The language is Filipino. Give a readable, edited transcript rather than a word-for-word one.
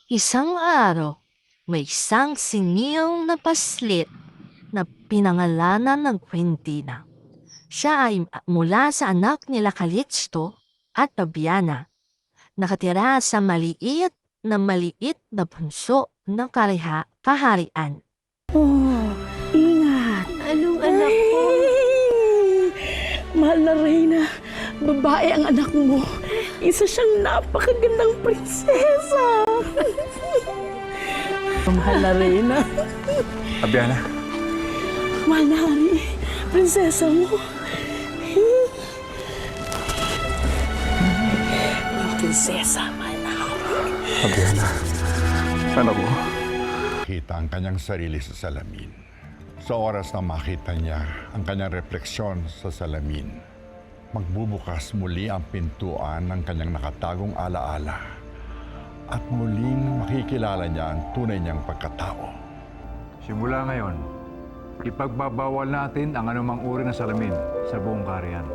Isang araw, may isang singil na paslit na pinangalanan ng Quintina. Siya ay mula sa anak nila Calixto at Fabiana. Nakatira sa maliit na bunso ng kaharian. Oh, ingat. Anong anak ko? Mahal na Reyna, babae ang anak mo. Isa siyang napakagandang prinsesa. Mahal na Reyna. Fabiana, Mahal na Hari, prinsesa mo. Prinsesa, mahal na Hari. Fabiana, anak mo. Kita ang kanyang sarili sa salamin. Sa oras na makita niya ang kanyang refleksyon sa salamin, magbubukas muli ang pintuan ng kanyang nakatagong alaala at muling makikilala niya ang tunay niyang pagkatao. Simula ngayon, ipagbabawal natin ang anumang uri ng salamin sa buong kaharian.